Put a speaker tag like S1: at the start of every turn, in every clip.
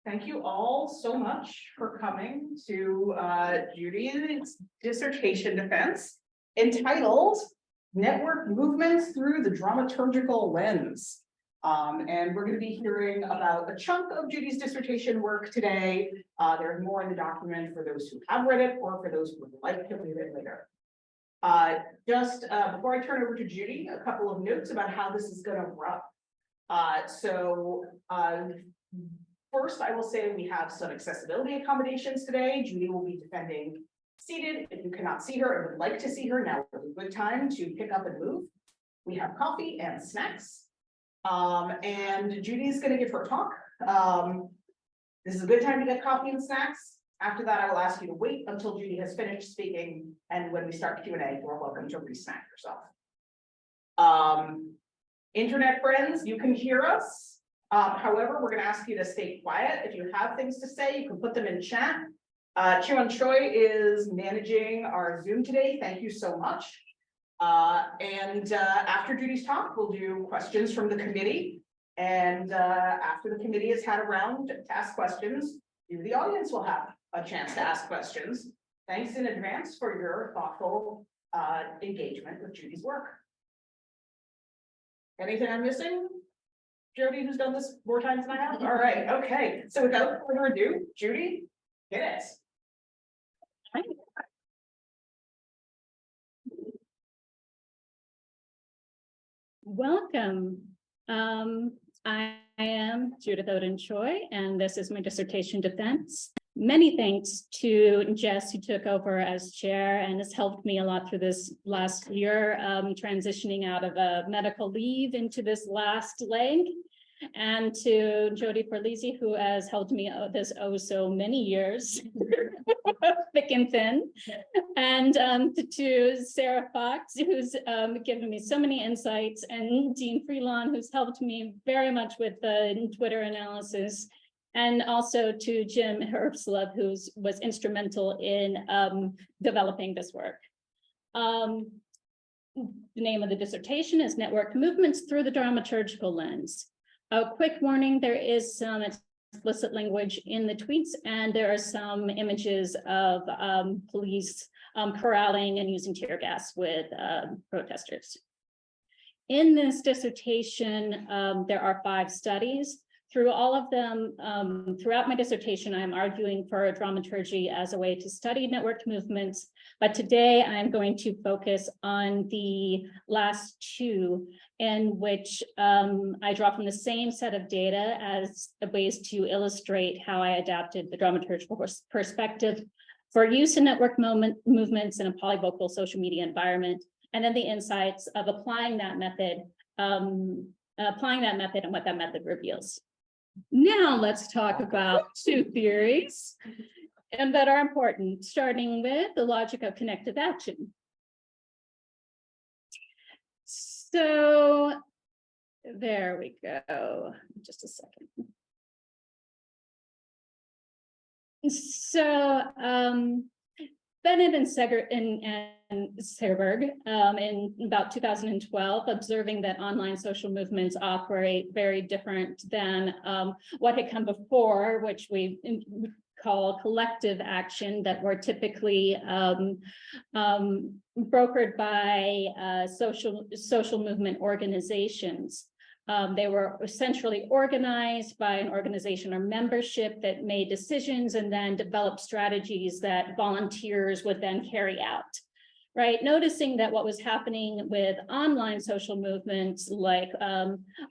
S1: Thank you all so much for coming to Judy's dissertation defense entitled Network Movements Through the Dramaturgical Lens. And we're going to be hearing about a chunk of Judy's dissertation work today. There's more in the document for those who have read it or for those who would like to read it later. Before I turn over to Judy, a couple of notes about how this is going to run. First, I will say we have some accessibility accommodations today. Judy will be defending seated. If you cannot see her and would like to see her, now is a good time to pick up and move. We have coffee and snacks. And Judy's going to give her talk. This is a good time to get coffee and snacks. After that, I will ask you to wait until Judy has finished speaking. And when we start Q&A, you're welcome to re-snack yourself. Internet friends, you can hear us. However, we're going to ask you to stay quiet. If you have things to say, you can put them in chat. Chiwon Choi is managing our Zoom today. Thank you so much. After Judy's talk, we'll do questions from the committee. And after the committee has had a round to ask questions, you, the audience, will have a chance to ask questions. Thanks in advance for your thoughtful engagement with Judy's work. Anything I'm missing? Jody, who's done this more times than I have? All right, okay. So without further ado, Judy, hit it.
S2: Welcome. I am Judith Odin Choi, and this is my dissertation defense. Many thanks to Jess, who took over as chair and has helped me a lot through this last year, transitioning out of a medical leave into this last leg. And to Jody Perlisi, who has helped me this so many years, thick and thin. And to Sarah Fox, who's given me so many insights, and Dean Freelon, who's helped me very much with the Twitter analysis. And also to Jim Herbslove, who was instrumental in developing this work. The name of the dissertation is Network Movements Through the Dramaturgical Lens. A quick warning, there is some explicit language in the tweets, and there are some images of police corralling and using tear gas with protesters. In this dissertation, there are 5 studies. Through all of them, throughout my dissertation, I'm arguing for dramaturgy as a way to study networked movements. But today I'm going to focus on the last 2, in which I draw from the same set of data as ways to illustrate how I adapted the dramaturgical perspective for use in network movements in a polyvocal social media environment, and then the insights of applying that method and what that method reveals. Now let's talk about 2 theories and that are important, starting with the logic of connective action. So there we go. Just a second. So Bennett and Segerberg in about 2012, observing that online social movements operate very different than what had come before, which we call collective action, that were typically brokered by social movement organizations. They were centrally organized by an organization or membership that made decisions and then developed strategies that volunteers would then carry out, right? Noticing that what was happening with online social movements like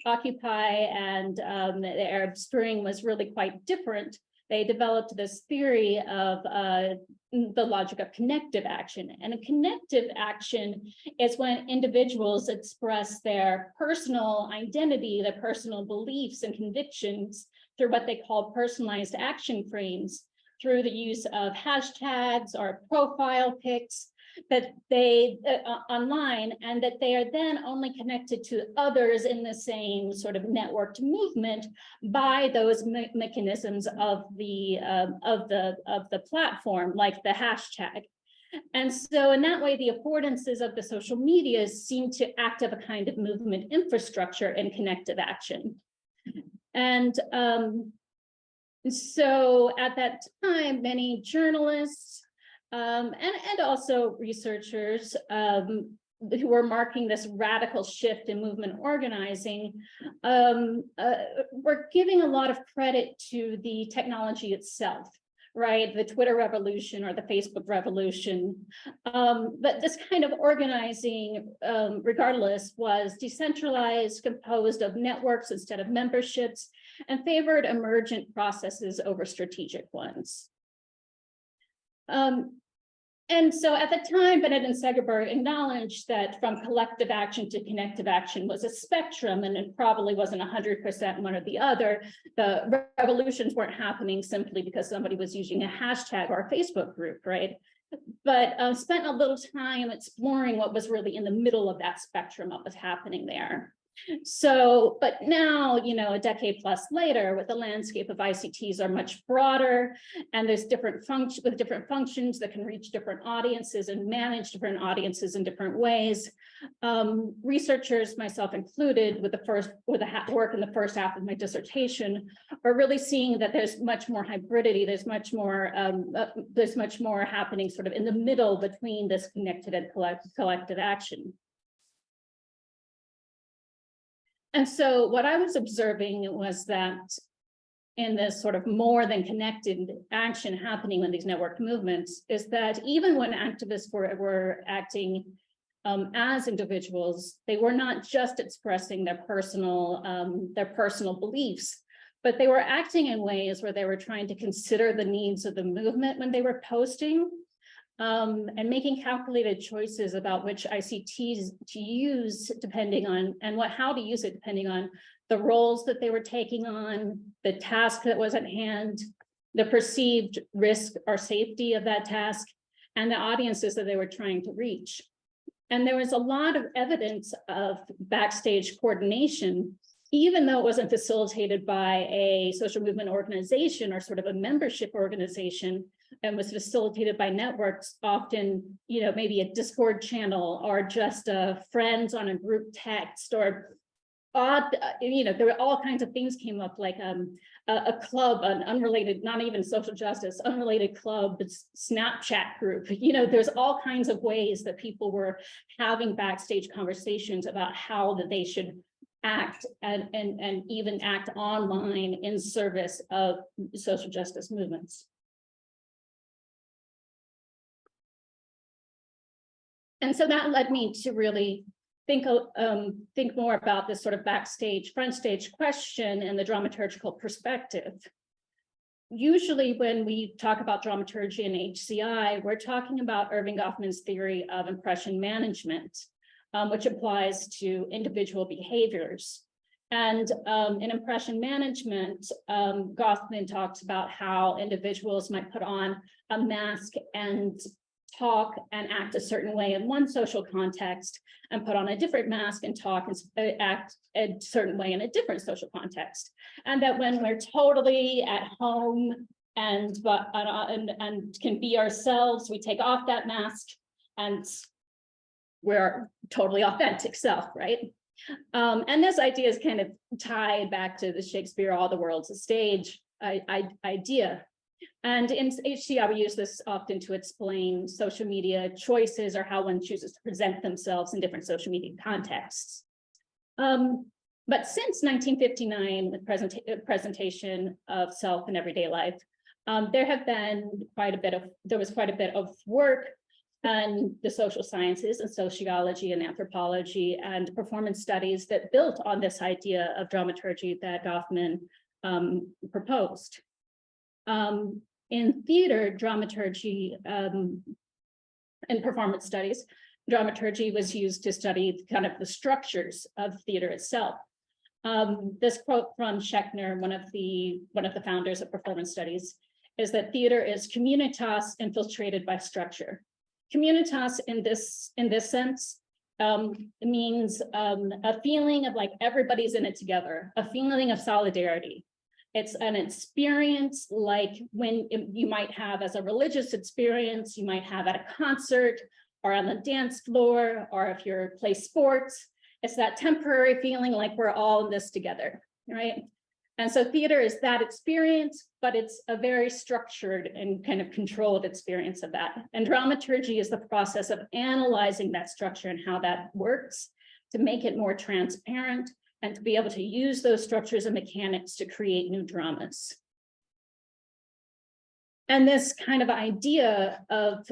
S2: Occupy and the Arab Spring was really quite different. They developed this theory of the logic of connective action. And a connective action is when individuals express their personal identity, their personal beliefs and convictions through what they call personalized action frames, through the use of hashtags or profile pics that they online, and that they are then only connected to others in the same sort of networked movement by those mechanisms of the platform, like the hashtag. And so in that way, the affordances of the social media seem to act as a kind of movement infrastructure in connective action. And So at that time, many journalists and also researchers who were marking this radical shift in movement organizing were giving a lot of credit to the technology itself, right? The Twitter revolution or the Facebook revolution. But this kind of organizing, regardless, was decentralized, composed of networks instead of memberships, and favored emergent processes over strategic ones. And so at the time, Bennett and Segerberg acknowledged that from collective action to connective action was a spectrum, and it probably wasn't 100% one or the other. The revolutions weren't happening simply because somebody was using a hashtag or a Facebook group, right? But spent a little time exploring what was really in the middle of that spectrum, what was happening there. So, but now, you know, a decade plus later, with the landscape of ICTs are much broader, and there's different functions that can reach different audiences and manage different audiences in different ways. Researchers, myself included, with the work in the first half of my dissertation, are really seeing that there's much more hybridity. There's much more happening sort of in the middle between this connected and collective action. And so what I was observing was that in this sort of more than connected action happening in these network movements is that even when activists were acting as individuals, they were not just expressing their personal beliefs, but they were acting in ways where they were trying to consider the needs of the movement when they were posting, and making calculated choices about which ICTs to use depending on, and how to use it depending on the roles that they were taking on, the task that was at hand, the perceived risk or safety of that task, and the audiences that they were trying to reach. And there was a lot of evidence of backstage coordination, even though it wasn't facilitated by a social movement organization or sort of a membership organization, and was facilitated by networks, often, you know, maybe a Discord channel or just friends on a group text, or odd, you know, there were all kinds of things came up, like a club, an unrelated, not even social justice, unrelated club, Snapchat group. You know, there's all kinds of ways that people were having backstage conversations about how that they should act and even act online in service of social justice movements. And so that led me to really think more about this sort of backstage, front stage question and the dramaturgical perspective. Usually when we talk about dramaturgy and HCI, we're talking about Erving Goffman's theory of impression management, which applies to individual behaviors. And in impression management, Goffman talks about how individuals might put on a mask and talk and act a certain way in one social context, and put on a different mask and talk and act a certain way in a different social context. And that when we're totally at home and can be ourselves, we take off that mask and we're totally authentic self, right? And this idea is kind of tied back to the Shakespeare, all the world's a stage idea. And in HCI, we use this often to explain social media choices or how one chooses to present themselves in different social media contexts. But since 1959, the presentation of self in everyday life, there was quite a bit of work on the social sciences and sociology and anthropology and performance studies that built on this idea of dramaturgy that Goffman proposed. In theater, dramaturgy and performance studies, dramaturgy was used to study kind of the structures of theater itself. This quote from Schechner, one of the founders of performance studies, is that theater is communitas infiltrated by structure. Communitas in this sense means a feeling of like everybody's in it together, a feeling of solidarity. It's an experience like when you might have as a religious experience, you might have at a concert or on the dance floor, or if you play sports. It's that temporary feeling like we're all in this together, right? And so theater is that experience, but it's a very structured and kind of controlled experience of that. And dramaturgy is the process of analyzing that structure and how that works to make it more transparent and to be able to use those structures and mechanics to create new dramas. And this kind of idea of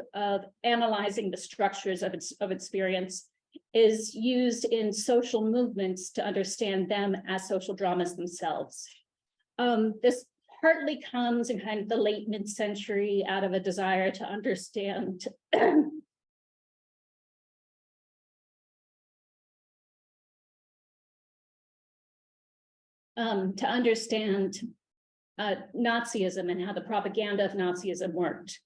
S2: analyzing the structures of experience is used in social movements to understand them as social dramas themselves. This partly comes in kind of the late mid-century out of a desire to understand Nazism and how the propaganda of Nazism worked,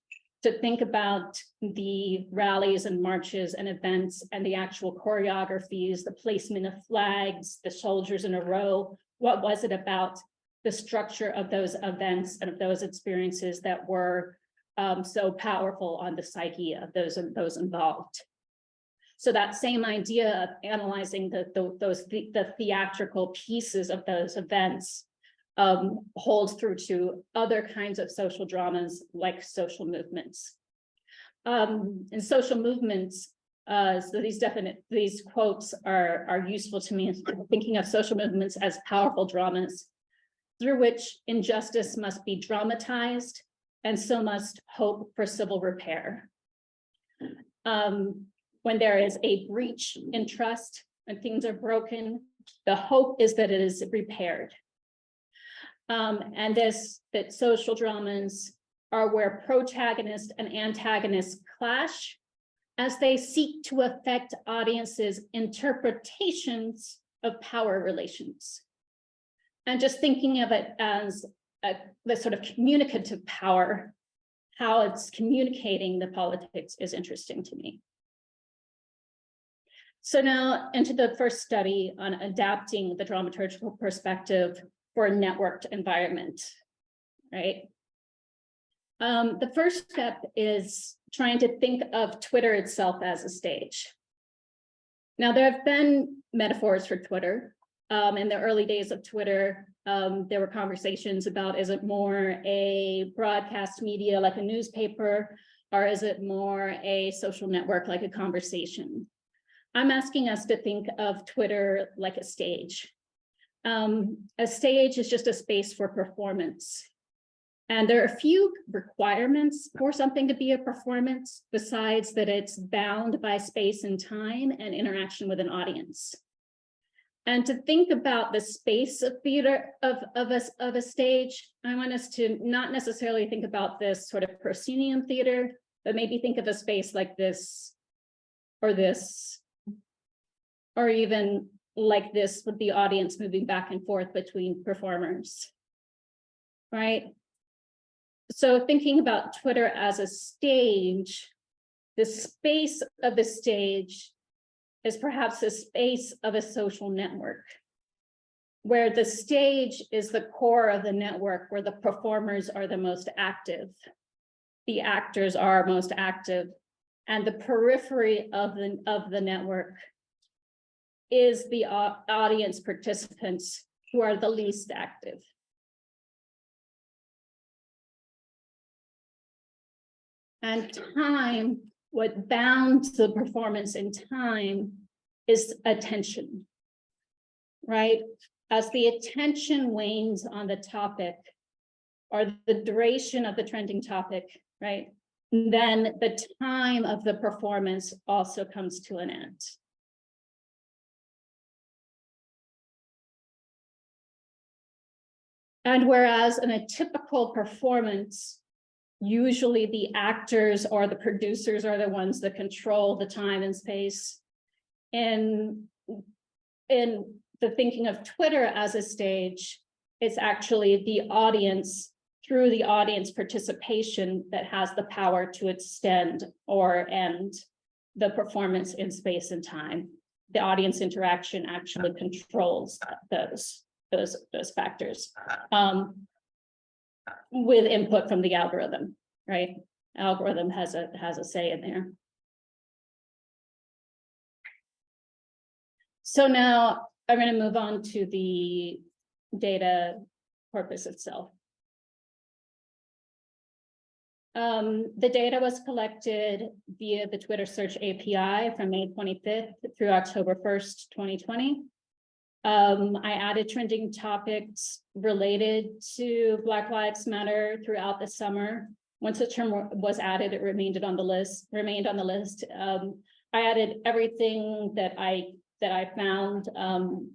S2: to think about the rallies and marches and events and the actual choreographies, the placement of flags, the soldiers in a row. What was it about the structure of those events and of those experiences that were so powerful on the psyche of those involved? So that same idea of analyzing the theatrical pieces of those events holds through to other kinds of social dramas like social movements. In social movements, so these quotes are useful to me, thinking of social movements as powerful dramas through which injustice must be dramatized and so must hope for civil repair. When there is a breach in trust, when things are broken, the hope is that it is repaired. And that social dramas are where protagonists and antagonists clash as they seek to affect audiences' interpretations of power relations. And just thinking of it as the sort of communicative power, how it's communicating the politics is interesting to me. So now into the first study on adapting the dramaturgical perspective for a networked environment, right? The first step is trying to think of Twitter itself as a stage. Now, there have been metaphors for Twitter. In the early days of Twitter, there were conversations about, is it more a broadcast media like a newspaper, or is it more a social network like a conversation? I'm asking us to think of Twitter like a stage. A stage is just a space for performance. And there are a few requirements for something to be a performance, besides that it's bound by space and time and interaction with an audience. And to think about the space of theater of a stage, I want us to not necessarily think about this sort of proscenium theater, but maybe think of a space like this, or even like this with the audience moving back and forth between performers, right? So thinking about Twitter as a stage, the space of the stage is perhaps the space of a social network, where the stage is the core of the network, where the performers are the most active, the actors are most active, and the periphery of the network is the audience participants who are the least active. And time, what bounds the performance in time is attention, right? As the attention wanes on the topic, or the duration of the trending topic, right? Then the time of the performance also comes to an end. And whereas in a typical performance, usually the actors or the producers are the ones that control the time and space, in the thinking of Twitter as a stage, it's actually the audience, through the audience participation, that has the power to extend or end the performance in space and time. The audience interaction actually controls those factors, with input from the algorithm, right? Algorithm has a say in there. So now I'm going to move on to the data corpus itself. The data was collected via the Twitter search API from May 25th through October 1st, 2020. I added trending topics related to Black Lives Matter throughout the summer. Once the term was added, it remained on the list. I added everything that I found,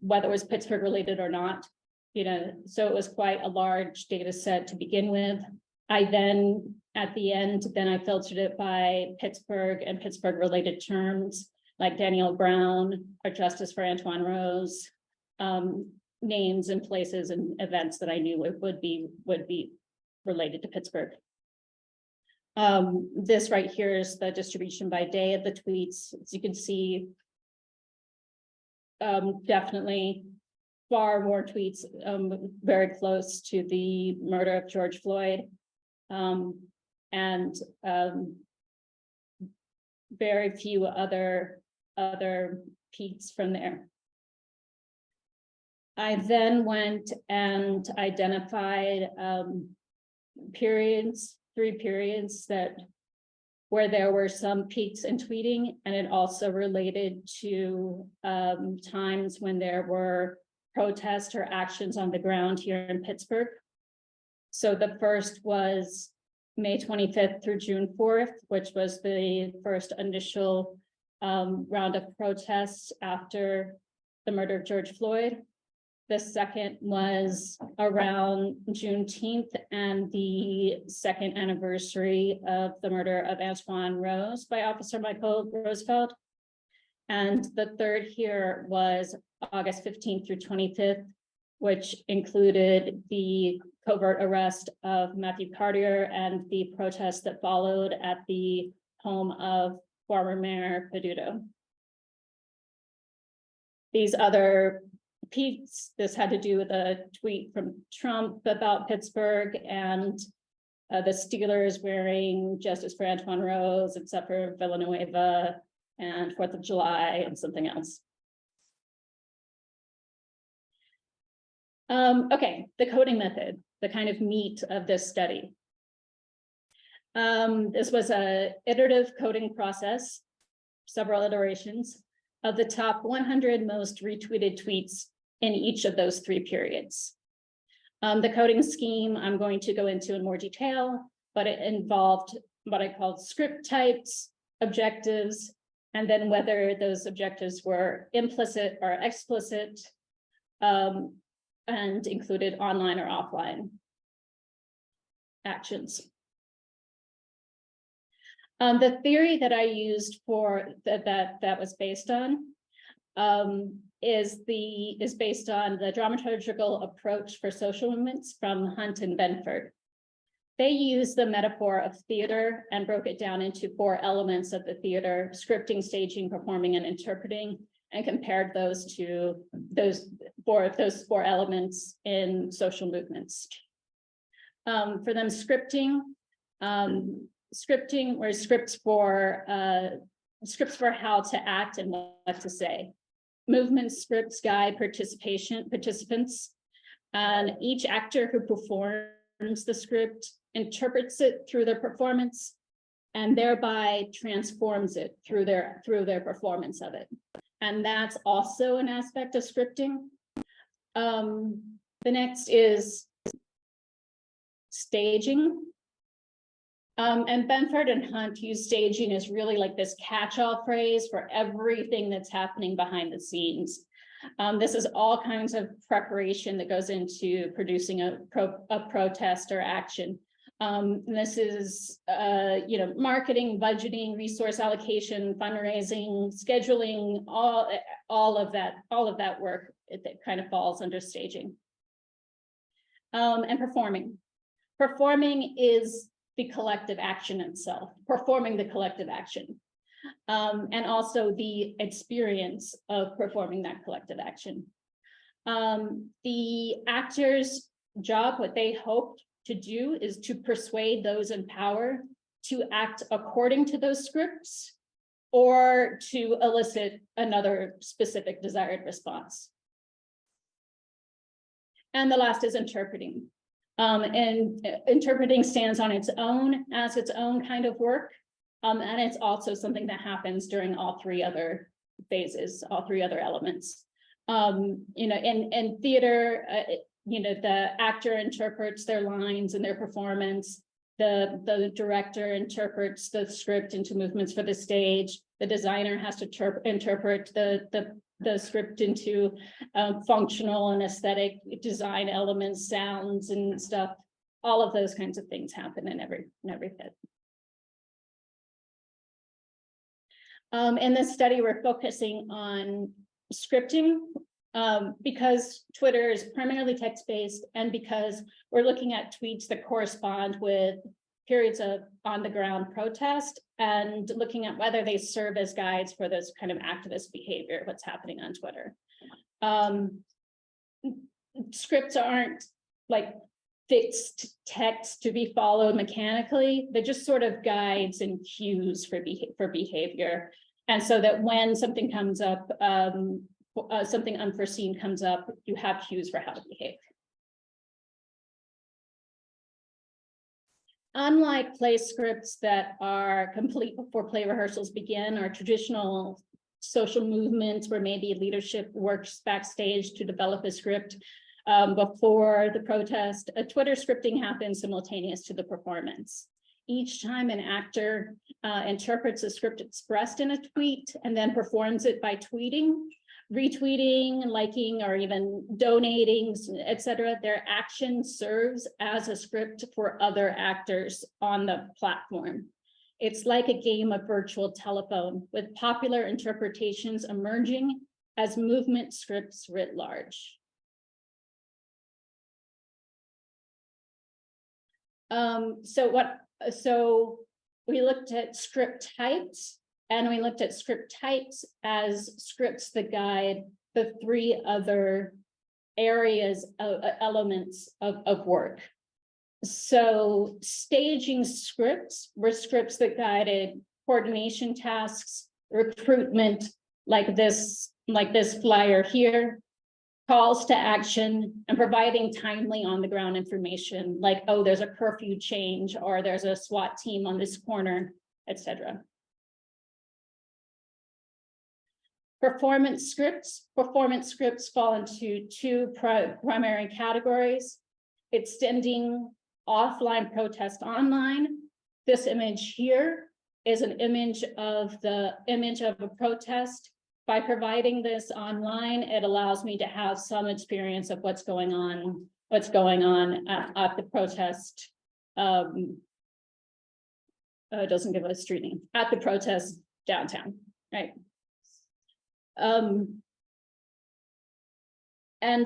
S2: whether it was Pittsburgh related or not. So it was quite a large data set to begin with. I then, at the end, I filtered it by Pittsburgh and Pittsburgh related terms like Danielle Brown or Justice for Antoine Rose, names and places and events that I knew would be related to Pittsburgh. This right here is the distribution by day of the tweets. As you can see, definitely far more tweets very close to the murder of George Floyd, and very few other peaks from there. I then went and identified three periods where there were some peaks in tweeting, and it also related to times when there were protests or actions on the ground here in Pittsburgh. So the first was May 25th through June 4th, which was the first initial round of protests after the murder of George Floyd. The second was around Juneteenth and the second anniversary of the murder of Antoine Rose by Officer Michael Roosevelt. And the third here was August 15th through 25th, which included the covert arrest of Matthew Cartier and the protests that followed at the home of former Mayor Peduto. These other peaks, this had to do with a tweet from Trump about Pittsburgh and the Steelers wearing Justice for Antoine Rose, except for Villanueva, and 4th of July and something else. Okay, the coding method, the kind of meat of this study. This was an iterative coding process, several iterations, of the top 100 most retweeted tweets in each of those three periods. The coding scheme I'm going to go into in more detail, but it involved what I called script types, objectives, and then whether those objectives were implicit or explicit, and included online or offline actions. The theory that I used for that was based on is based on the dramaturgical approach for social movements from Hunt and Benford. They used the metaphor of theater and broke it down into 4 elements of the theater: scripting, staging, performing, and interpreting, and compared those to those four elements in social movements. For them, scripting were scripts for how to act and what to say. Movement scripts guide participants, and each actor who performs the script interprets it through their performance and thereby transforms it through their performance of it. And that's also an aspect of scripting. The next is staging. And Benford and Hunt use staging as really like this catch-all phrase for everything that's happening behind the scenes. This is all kinds of preparation that goes into producing a protest or action. This is, marketing, budgeting, resource allocation, fundraising, scheduling, all of that work that kind of falls under staging. And performing. Performing is the collective action itself, performing the collective action, and also the experience of performing that collective action. The actor's job, what they hoped to do, is to persuade those in power to act according to those scripts or to elicit another specific desired response. And the last is interpreting. And interpreting stands on its own as its own kind of work. And it's also something that happens during all three other phases, all three other elements. In theater, the actor interprets their lines and their performance. The director interprets the script into movements for the stage. The designer has to interpret the script into functional and aesthetic design elements, sounds and stuff. All of those kinds of things happen in every bit. In this study, we're focusing on scripting because Twitter is primarily text-based and because we're looking at tweets that correspond with periods of on-the-ground protest and looking at whether they serve as guides for this kind of activist behavior, what's happening on Twitter. Scripts aren't like fixed text to be followed mechanically. They're just sort of guides and cues for behavior. And so that when something comes up, something unforeseen comes up, you have cues for how to behave. Unlike play scripts that are complete before play rehearsals begin, or traditional social movements where maybe leadership works backstage to develop a script before the protest, a Twitter scripting happens simultaneous to the performance. Each time an actor interprets a script expressed in a tweet and then performs it by tweeting, retweeting, liking, or even donating, etc., their action serves as a script for other actors on the platform. It's like a game of virtual telephone, with popular interpretations emerging as movement scripts writ large. So we looked at script types, and we looked at script types as scripts that guide the three other areas of elements of work. So staging scripts were scripts that guided coordination tasks, recruitment, like this flyer here, calls to action, and providing timely on-the-ground information, like, oh, there's a curfew change, or there's a SWAT team on this corner, etc. Performance scripts fall into two primary categories: extending offline protest online. This image here is an image of a protest. By providing this online, it allows me to have some experience of what's going on at the protest. It doesn't give us street name, at the protest downtown, right? And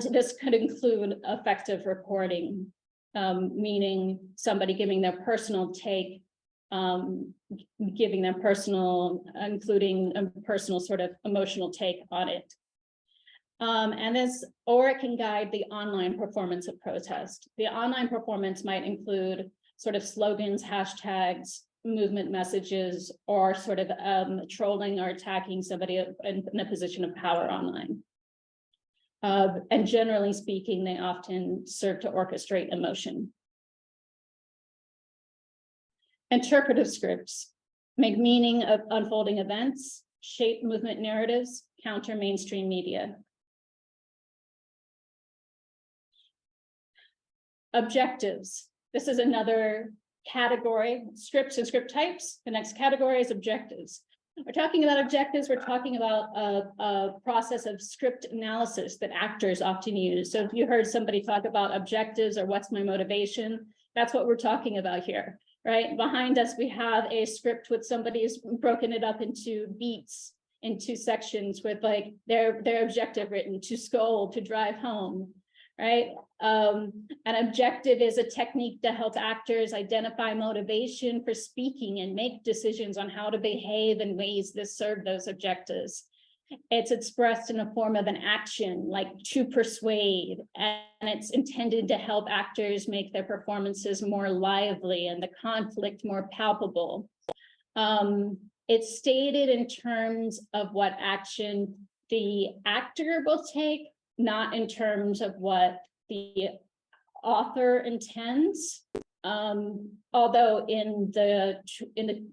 S2: this could include effective reporting, meaning somebody giving their personal take, including a personal sort of emotional take on it. Or it can guide the online performance of protest. The online performance might include sort of slogans, hashtags, movement messages, or sort of trolling or attacking somebody in a position of power online. And generally speaking, they often serve to orchestrate emotion. Interpretive scripts make meaning of unfolding events, shape movement narratives, counter mainstream media. Objectives. This is another category, scripts and script types. The next category is objectives. We're talking about objectives, we're talking about a process of script analysis that actors often use. So if you heard somebody talk about objectives or what's my motivation, that's what we're talking about here, right? Behind us, we have a script with somebody's broken it up into beats, into sections with like their objective written: to scold, to drive home, right? An objective is a technique to help actors identify motivation for speaking and make decisions on how to behave in ways that serve those objectives. It's expressed in a form of an action, like to persuade, and it's intended to help actors make their performances more lively and the conflict more palpable. It's stated in terms of what action the actor will take, not in terms of what the author intends. Although in the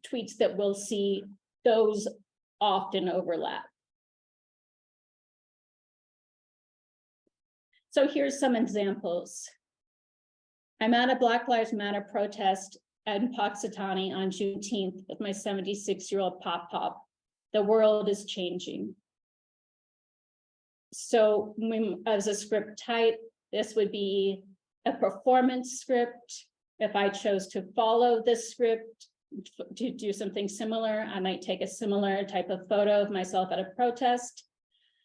S2: tweets that we'll see, those often overlap. So here's some examples. I'm at a Black Lives Matter protest in Punxsutawney on Juneteenth with my 76-year-old pop. The world is changing. So as a script type, this would be a performance script. If I chose to follow this script to do something similar, I might take a similar type of photo of myself at a protest,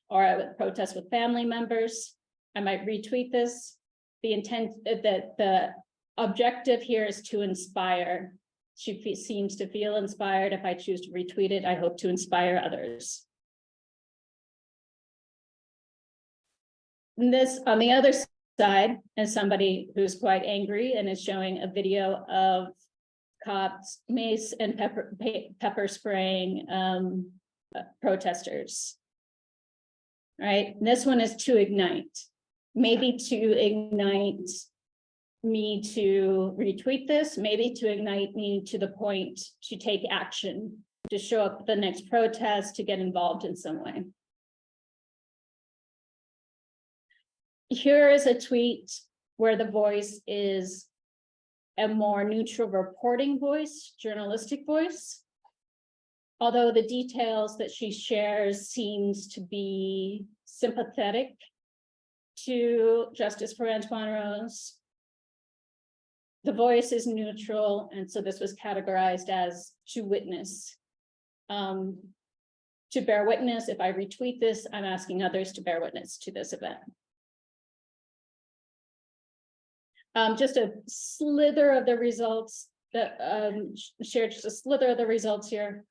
S2: or I would protest with family members. I might retweet this. The intent that the objective here is to inspire. She seems to feel inspired. If I choose to retweet it, I hope to inspire others. And this, on the other side, is somebody who's quite angry and is showing a video of cops mace and pepper spraying protesters. Right, and this one is to ignite. Maybe to ignite me to retweet this, maybe to ignite me to the point to take action, to show up at the next protest, to get involved in some way. Here is a tweet where the voice is a more neutral reporting voice, journalistic voice. Although the details that she shares seems to be sympathetic to justice for Antoine Rose. The voice is neutral, and so this was categorized as to witness. To bear witness, if I retweet this, I'm asking others to bear witness to this event. Just a slither of the results that shared just a slither of the results here.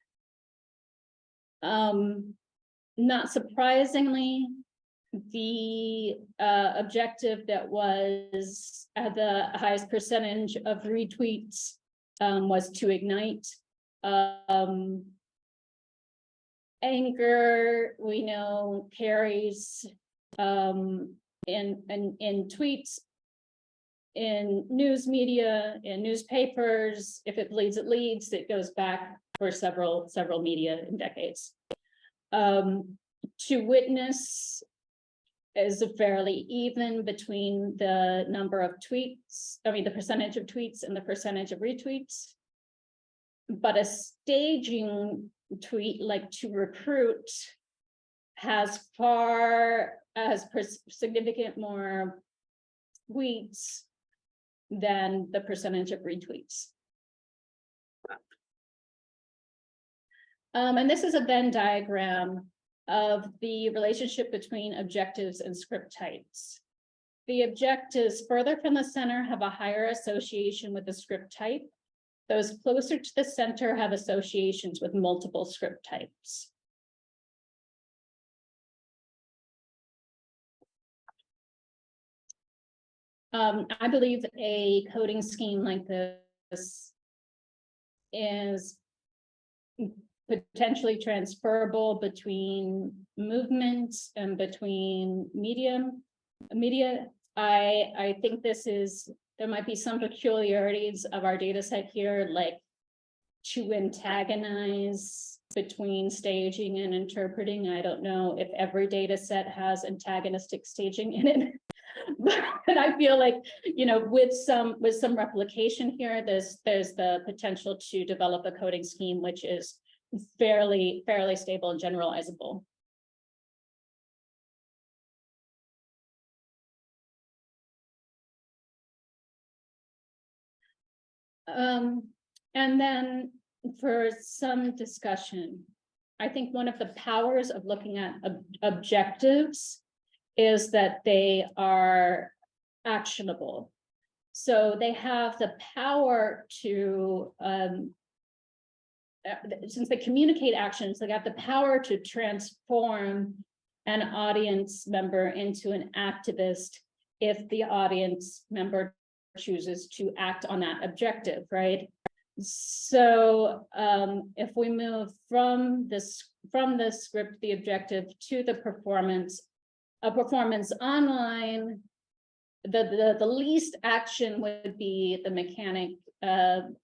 S2: Not surprisingly, the objective that was at the highest percentage of retweets was to ignite. Anger, we know, carries in tweets, in news media, in newspapers. If it bleeds, it leads. It goes back for several media in decades. To witness is fairly even between the number of tweets, the percentage of tweets and the percentage of retweets. But a staging tweet like to recruit has significant more tweets than the percentage of retweets. And this is a Venn diagram of the relationship between objectives and script types. The objectives further from the center have a higher association with the script type. Those closer to the center have associations with multiple script types. I believe a coding scheme like this is potentially transferable between movements and between media. I think there might be some peculiarities of our data set here, like to antagonize between staging and interpreting. I don't know if every data set has antagonistic staging in it. But I feel like, with some replication here, there's the potential to develop a coding scheme which is fairly stable and generalizable. And then for some discussion, I think one of the powers of looking at objectives is that they are actionable. So they have the power to, since they communicate actions, they have the power to transform an audience member into an activist if the audience member chooses to act on that objective, right? So if we move from the script, the objective, to the performance, a performance online the least action would be the mechanic of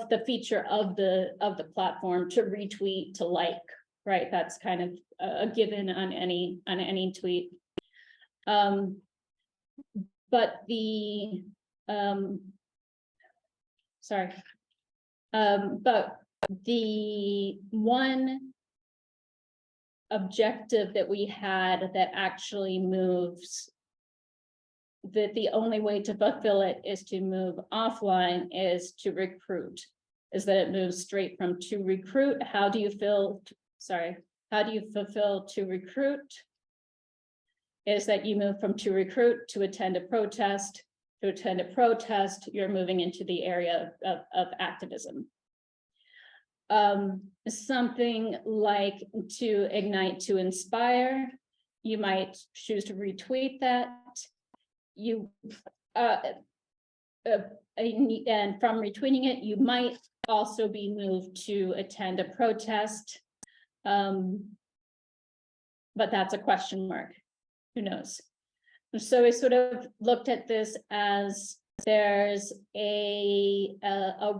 S2: the feature of the platform to retweet, to like, right? That's kind of a given on any tweet. But the but the one objective that we had that actually moves, that the only way to fulfill it is to move offline, is to recruit, is that it moves straight from to recruit. How do you fulfill to recruit? Is that you move from to recruit to attend a protest. To attend a protest, you're moving into the area of activism. Something like to ignite, to inspire, you might choose to retweet that. You and from retweeting it, you might also be moved to attend a protest, but that's a question mark. Who knows? So we sort of looked at this as there's a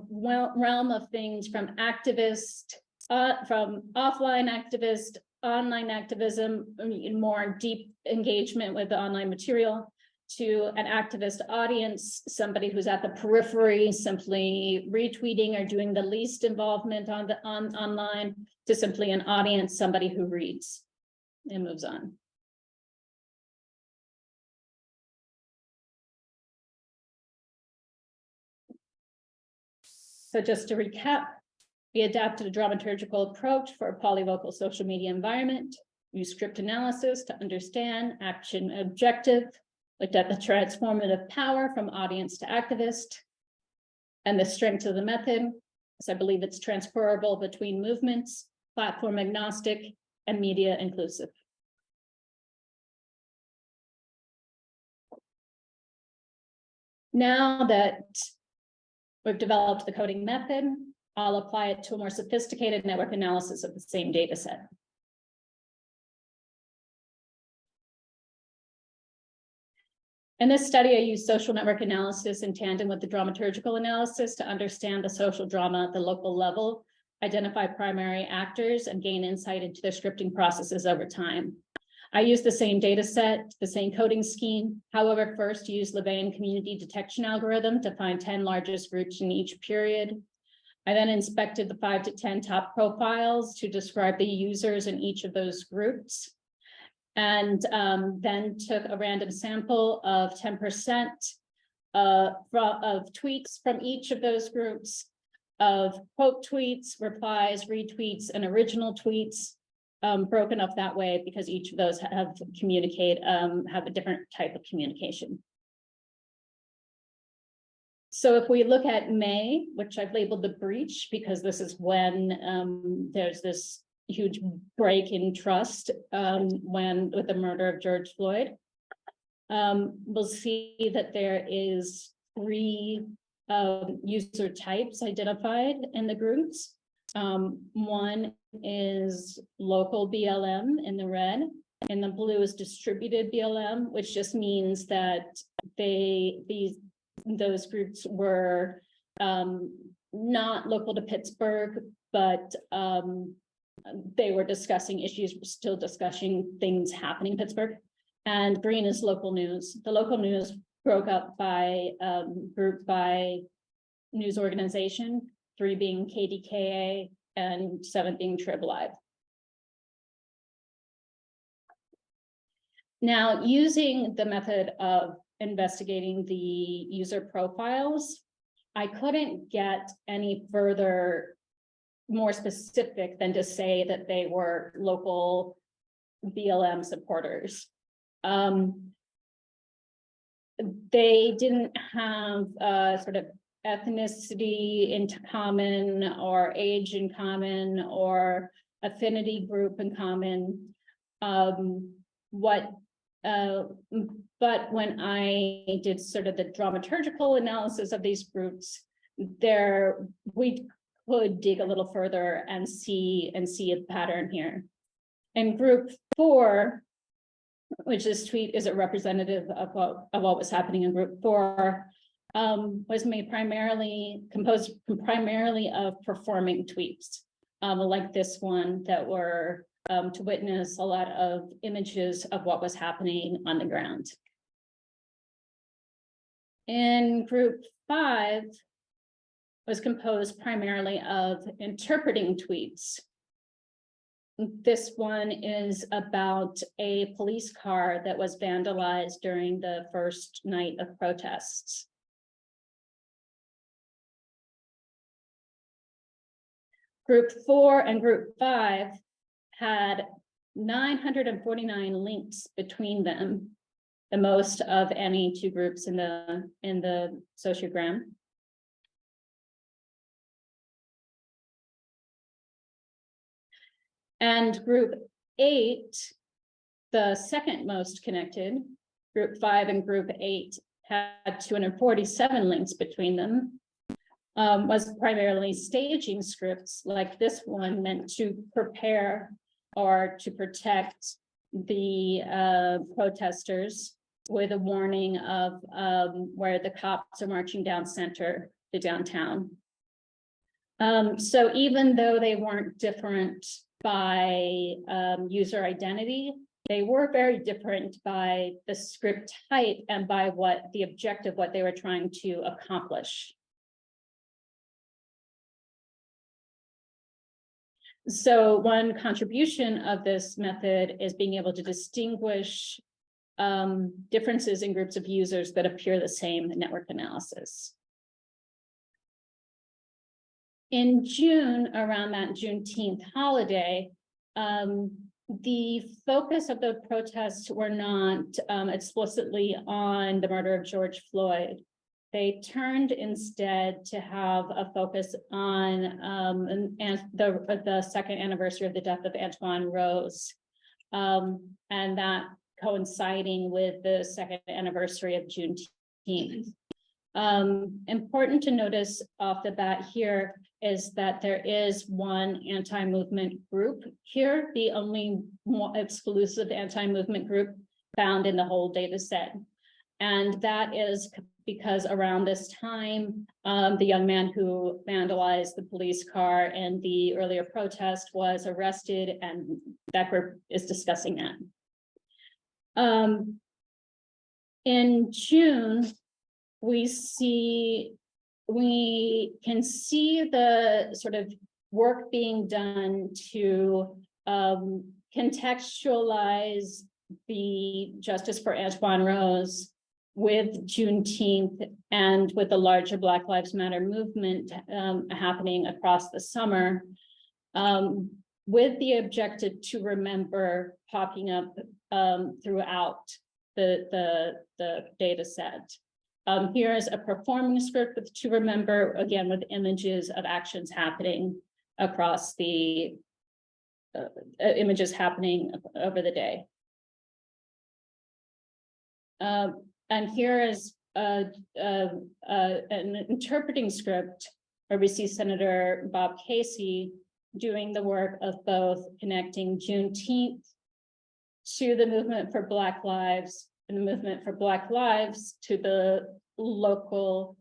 S2: realm of things from activist, from offline activist, online activism, more deep engagement with the online material, to an activist audience, somebody who's at the periphery, simply retweeting or doing the least involvement on online, to simply an audience, somebody who reads and moves on. So just to recap, we adapted a dramaturgical approach for a polyvocal social media environment, use script analysis to understand action objective, looked at the transformative power from audience to activist, and the strength of the method, as I believe it's transferable between movements, platform agnostic, and media inclusive. Now that we've developed the coding method, I'll apply it to a more sophisticated network analysis of the same data set. In this study, I used social network analysis in tandem with the dramaturgical analysis to understand the social drama at the local level, identify primary actors, and gain insight into their scripting processes over time. I used the same data set, the same coding scheme. However, first used Levein community detection algorithm to find 10 largest groups in each period. I then inspected the 5 to 10 top profiles to describe the users in each of those groups. And then took a random sample of 10% of tweets from each of those groups, of quote tweets, replies, retweets, and original tweets, broken up that way because each of those have a different type of communication. So if we look at May, which I've labeled the breach, because this is when there's this huge break in trust with the murder of George Floyd, we'll see that there is 3 user types identified in the groups. One is local BLM in the red, and the blue is distributed BLM, which just means that those groups were not local to Pittsburgh, but they were discussing issues, still discussing things happening in Pittsburgh. And green is local news. The local news broke up by group by news organization, 3 being KDKA and 7 being Trib Live. Now, using the method of investigating the user profiles, I couldn't get any further more specific than to say that they were local BLM supporters. They didn't have sort of ethnicity in common, or age in common, or affinity group in common. But when I did sort of the dramaturgical analysis of these groups, we could dig a little further and see a pattern here. In group 4, which this tweet is a representative of what was happening in group 4, was composed primarily of performing tweets, like this one, that were to witness a lot of images of what was happening on the ground. In group 5 was composed primarily of interpreting tweets. This one is about a police car that was vandalized during the first night of protests. Group 4 and group 5 had 949 links between them, the most of any two groups in the sociogram. And group 8, the second most connected, group 5 and group 8 had 247 links between them, was primarily staging scripts like this one, meant to prepare or to protect the protesters, with a warning of where the cops are marching down center to downtown. So even though they weren't different by user identity, they were very different by the script type and by what the objective, what they were trying to accomplish. So one contribution of this method is being able to distinguish differences in groups of users that appear the same in network analysis. In June, around that Juneteenth holiday, the focus of the protests were not explicitly on the murder of George Floyd. They turned instead to have a focus on the second anniversary of the death of Antoine Rose, and that coinciding with the second anniversary of Juneteenth. Important to notice off the bat here is that there is one anti-movement group here, the only exclusive anti-movement group found in the whole data set. And that is because around this time, the young man who vandalized the police car in the earlier protest was arrested, and that group is discussing that. In June, we can see the sort of work being done to contextualize the justice for Antoine Rose with Juneteenth and with the larger Black Lives Matter movement happening across the summer, with the objective to remember popping up throughout the data set. Here is a performing script with to remember, again, with images of actions happening across the images happening over the day. And here is an interpreting script where we see Senator Bob Casey doing the work of both connecting Juneteenth to the movement for Black Lives and the movement for Black Lives to the local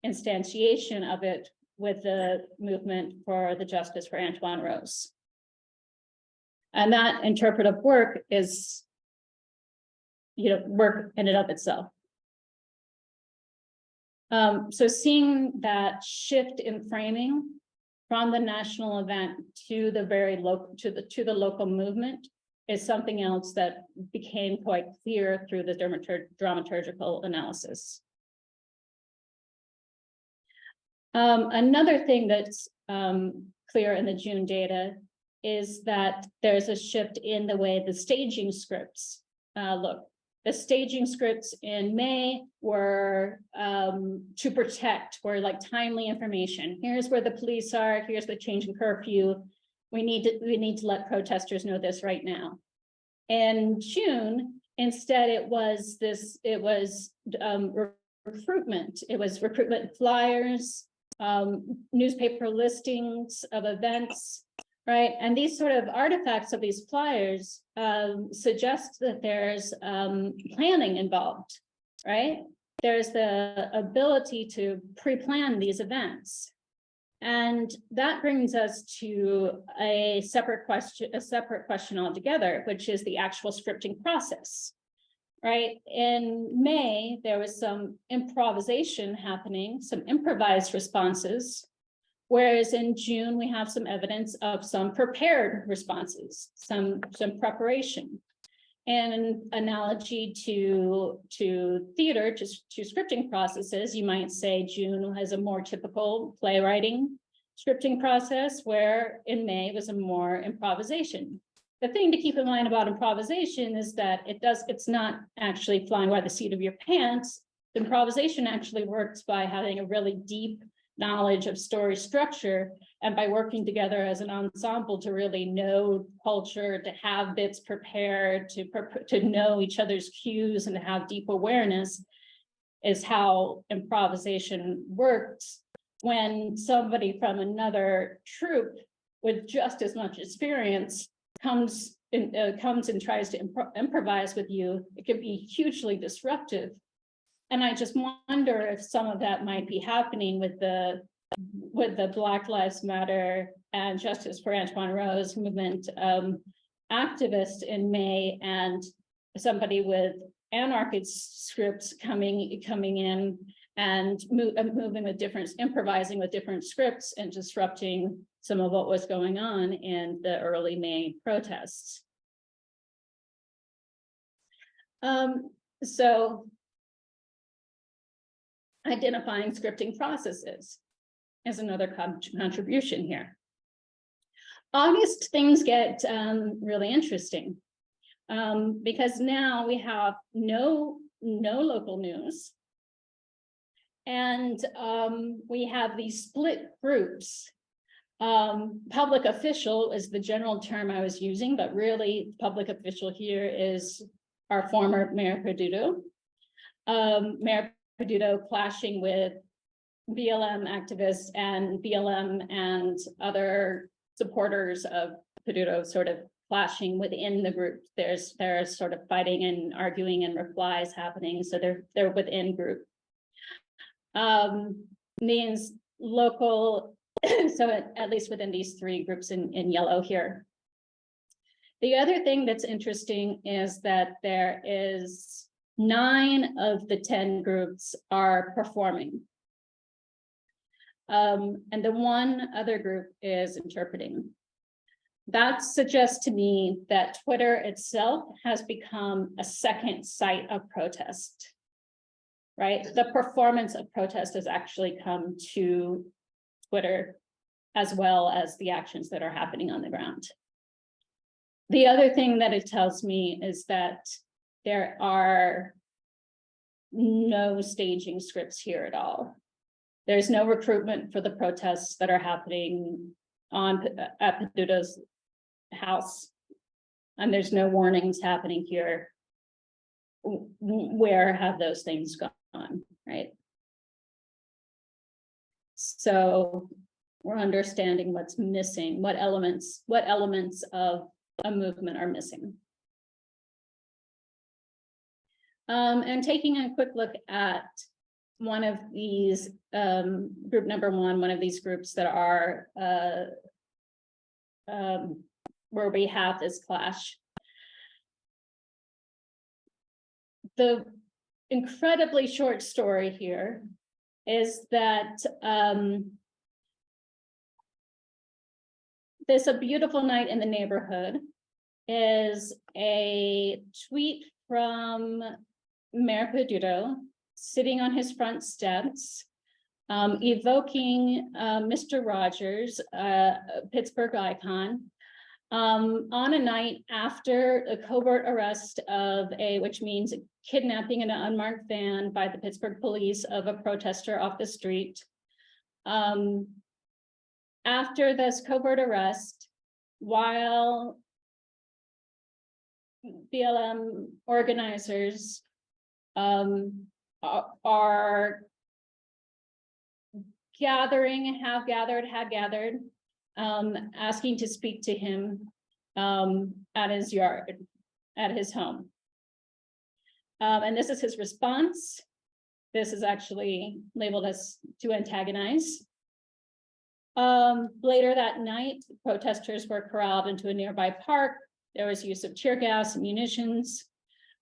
S2: instantiation of it with the movement for the justice for Antoine Rose. And that interpretive work is, work in and of itself. So seeing that shift in framing from the national event to the very local, to the local movement is something else that became quite clear through the dramaturgical analysis. Another thing that's clear in the June data is that there's a shift in the way the staging scripts look. The staging scripts in May were to protect, were like timely information. Here's where the police are, here's the change in curfew. We need to let protesters know this right now. In June, instead, it was recruitment. It was recruitment flyers, newspaper listings of events, right? And these sort of artifacts of these flyers suggest that there's planning involved, right? There's the ability to pre-plan these events. And that brings us to a separate question altogether, which is the actual scripting process, right? In May, there was some improvisation happening, some improvised responses, whereas in June, we have some evidence of some prepared responses, some preparation. And an analogy to theater, to scripting processes, you might say June has a more typical playwriting scripting process, where in May was a more improvisation. The thing to keep in mind about improvisation is that it's not actually flying by the seat of your pants. The improvisation actually works by having a really deep knowledge of story structure, and by working together as an ensemble to really know culture, to have bits prepared, to know each other's cues and to have deep awareness, is how improvisation works. When somebody from another troupe with just as much experience comes and tries to improvise with you, it can be hugely disruptive. And I just wonder if some of that might be happening with the Black Lives Matter and Justice for Antoine Rose movement activist in May, and somebody with anarchist scripts coming in and improvising with different scripts and disrupting some of what was going on in the early May protests. So identifying scripting processes is another contribution here. August, things get really interesting because now we have no local news, and we have these split groups. Public official is the general term I was using, but really public official here is our former Mayor Peduto. Mayor Peduto clashing with BLM activists and BLM and other supporters of Peduto sort of clashing within the group. There's sort of fighting and arguing and replies happening. So they're within group. Means local, so at least within these three groups in yellow here. The other thing that's interesting is that there is 9 of the 10 groups are performing. And the one other group is interpreting. That suggests to me that Twitter itself has become a second site of protest, right? The performance of protest has actually come to Twitter, as well as the actions that are happening on the ground. The other thing that it tells me is that there are no staging scripts here at all. There's no recruitment for the protests that are happening at Peduto's house. And there's no warnings happening here. Where have those things gone, right? So we're understanding what's missing, what elements of a movement are missing. And taking a quick look at one of these, group number 1, one of these groups that are where we have this clash. The incredibly short story here is that this A Beautiful Night in the Neighborhood is a tweet from Mayor Peduto sitting on his front steps, evoking Mr. Rogers, a Pittsburgh icon, on a night after a covert arrest of which means kidnapping in an unmarked van by the Pittsburgh police of a protester off the street. After this covert arrest, while BLM organizers are gathering, had gathered asking to speak to him at his yard, at his home. And this is his response. This is actually labeled as to antagonize. Later that night, protesters were corralled into a nearby park. There was use of tear gas and munitions.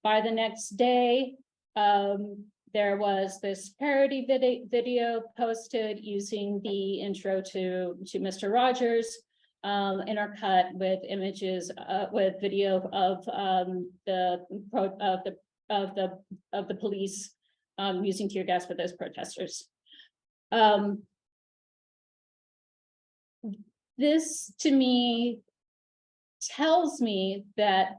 S2: By the next day, there was this parody video posted using the intro to Mr. Rogers, intercut with images, with video of the police using tear gas for those protesters. This to me tells me that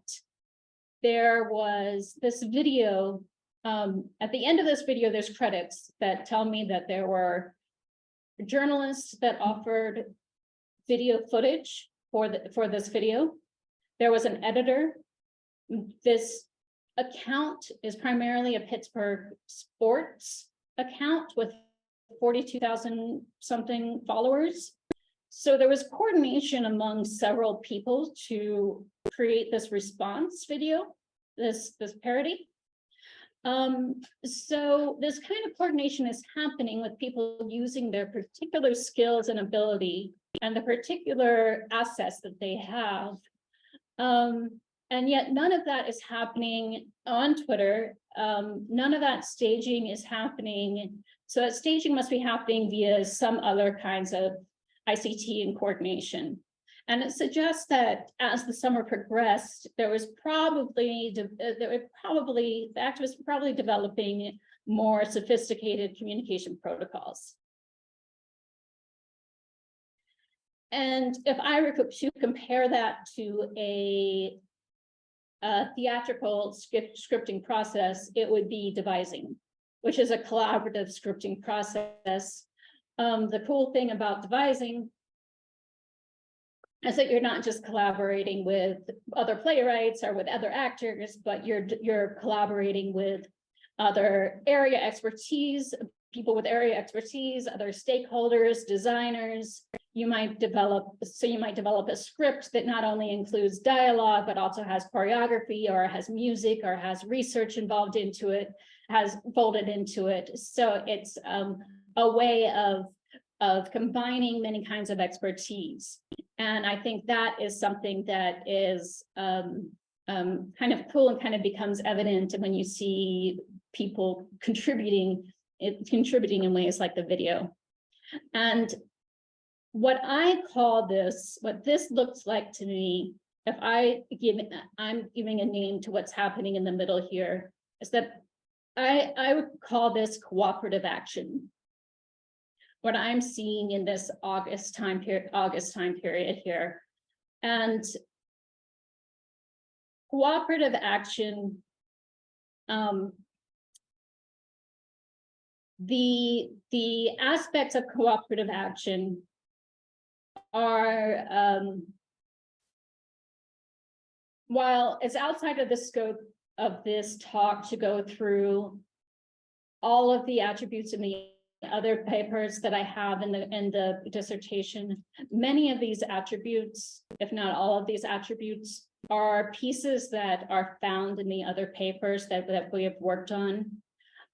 S2: there was this video. At the end of this video, there's credits that tell me that there were journalists that offered video footage for this video. There was an editor. This account is primarily a Pittsburgh sports account with 42,000 something followers. So there was coordination among several people to create this response video, this parody. So this kind of coordination is happening with people using their particular skills and ability and the particular assets that they have. And yet none of that is happening on Twitter. None of that staging is happening. So that staging must be happening via some other kinds of ICT and coordination. And it suggests that as the summer progressed, the activists were probably developing more sophisticated communication protocols. And if I were to compare that to a theatrical scripting process, it would be devising, which is a collaborative scripting process. The cool thing about devising is that you're not just collaborating with other playwrights or with other actors, but you're collaborating with other area expertise, people with area expertise, other stakeholders, designers. You might develop a script that not only includes dialogue, but also has choreography or has music or has research involved into it, has folded into it. So it's a way of combining many kinds of expertise. And I think that is something that is kind of cool and kind of becomes evident when you see people contributing in ways like the video. And what this looks like to me, if I'm giving a name to what's happening in the middle here, is that I would call this cooperative action. What I'm seeing in this August time period here. And cooperative action, the aspects of cooperative action are, while it's outside of the scope of this talk to go through all of the attributes in the other papers that I have in the dissertation, many of these attributes, if not all of these attributes, are pieces that are found in the other papers that we have worked on.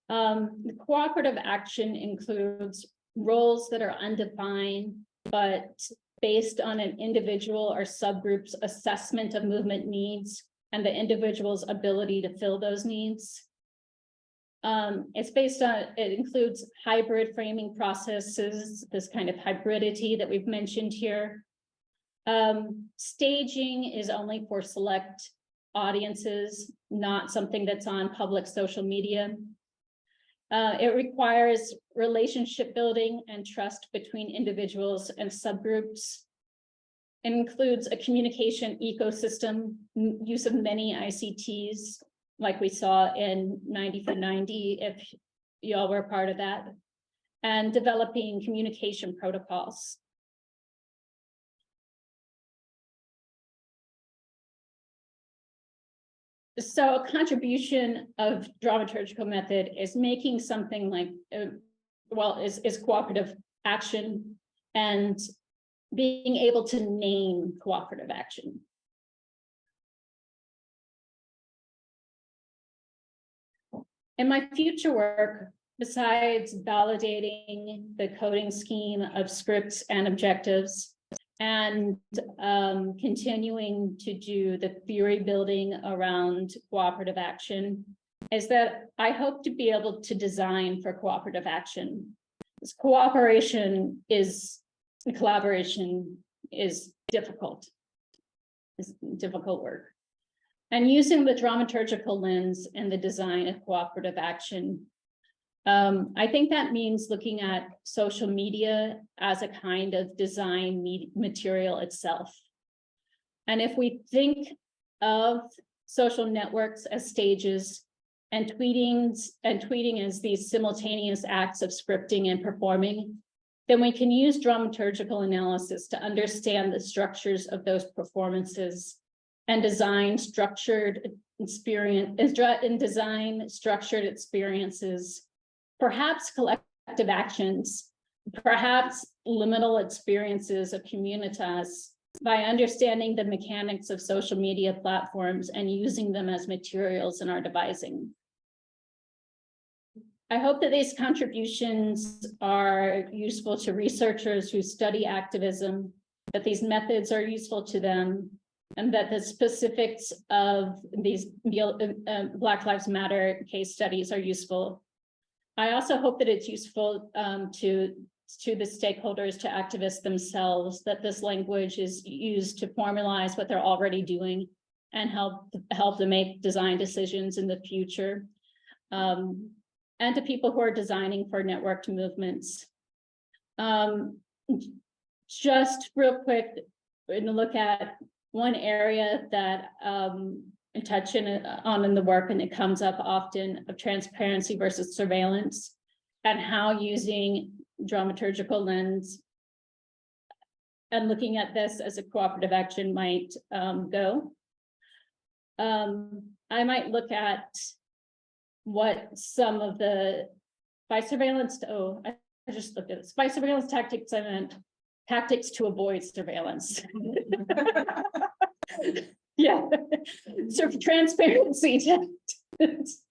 S2: The cooperative action includes roles that are undefined, but based on an individual or subgroup's assessment of movement needs and the individual's ability to fill those needs. It includes hybrid framing processes, this kind of hybridity that we've mentioned here. Staging is only for select audiences, not something that's on public social media. It requires relationship building and trust between individuals and subgroups. It includes a communication ecosystem, use of many ICTs, like we saw in 90 for 90, if y'all were part of that, and developing communication protocols. So a contribution of dramaturgical method is making something like, is cooperative action. And being able to name cooperative action. In my future work, besides validating the coding scheme of scripts and objectives, and continuing to do the theory building around cooperative action, is that I hope to be able to design for cooperative action. This collaboration is difficult. It's difficult work. And using the dramaturgical lens in the design of cooperative action, I think that means looking at social media as a kind of design material itself. And if we think of social networks as stages and tweeting as these simultaneous acts of scripting and performing, then we can use dramaturgical analysis to understand the structures of those performances and design structured experiences, perhaps collective actions, perhaps liminal experiences of communitas, by understanding the mechanics of social media platforms and using them as materials in our devising. I hope that these contributions are useful to researchers who study activism, that these methods are useful to them, and that the specifics of these Black Lives Matter case studies are useful. I also hope that it's useful to the stakeholders, to activists themselves, that this language is used to formalize what they're already doing and help them make design decisions in the future. And to people who are designing for networked movements. Just real quick, we're going to look at one area that I touch on in the work, and it comes up often, of transparency versus surveillance, and how using dramaturgical lens and looking at this as a cooperative action might go. I might look at what some of the by surveillance, I just looked at this. By surveillance tactics, I meant tactics to avoid surveillance. Yeah, so for transparency tactics,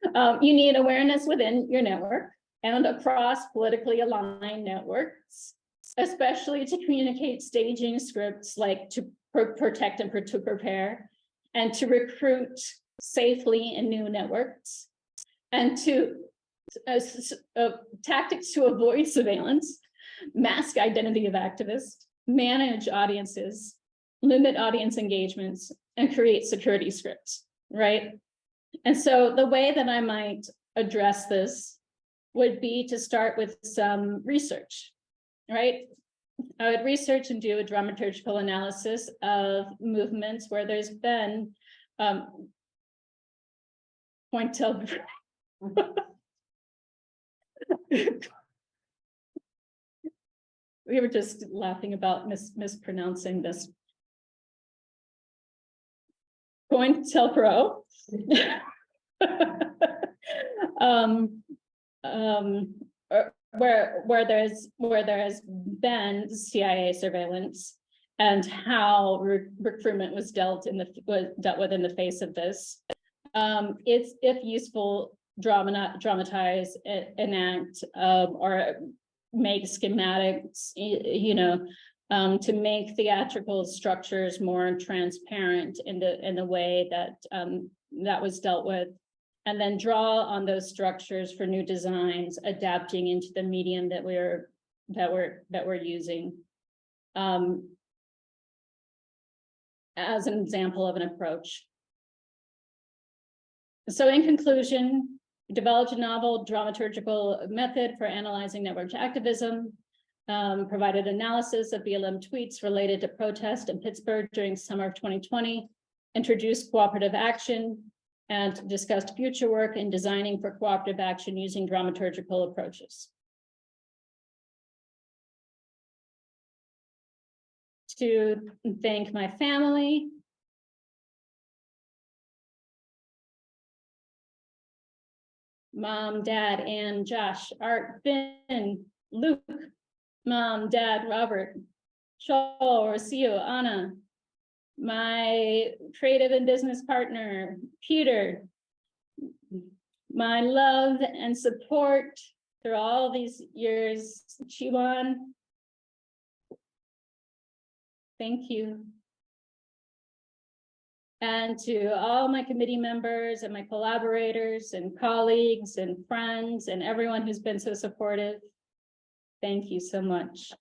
S2: you need awareness within your network and across politically aligned networks, especially to communicate staging scripts, like to protect and to prepare, and to recruit safely in new networks, and to tactics to avoid surveillance, mask identity of activists, manage audiences, limit audience engagements, and create security scripts, right? And so the way that I might address this would be to start with some research, right? I would research and do a dramaturgical analysis of movements where there's been we were just laughing about mispronouncing this. COINTELPRO. Where there has been CIA surveillance, and how recruitment was dealt with in the face of this. It's, if useful, dramatize, enact, or make schematics, to make theatrical structures more transparent in the way that that was dealt with, and then draw on those structures for new designs, adapting into the medium that we're using, as an example of an approach. So in conclusion, we developed a novel dramaturgical method for analyzing network activism, provided analysis of BLM tweets related to protest in Pittsburgh during summer of 2020, introduced cooperative action, and discussed future work in designing for cooperative action using dramaturgical approaches. To thank my family, Mom, Dad, Ann, Josh, Art, Ben, Luke, Mom, Dad, Robert, Joel, Rocio, Anna, my creative and business partner, Peter, my love and support through all these years, Chiwan. Thank you. And to all my committee members and my collaborators and colleagues and friends and everyone who's been so supportive, thank you so much.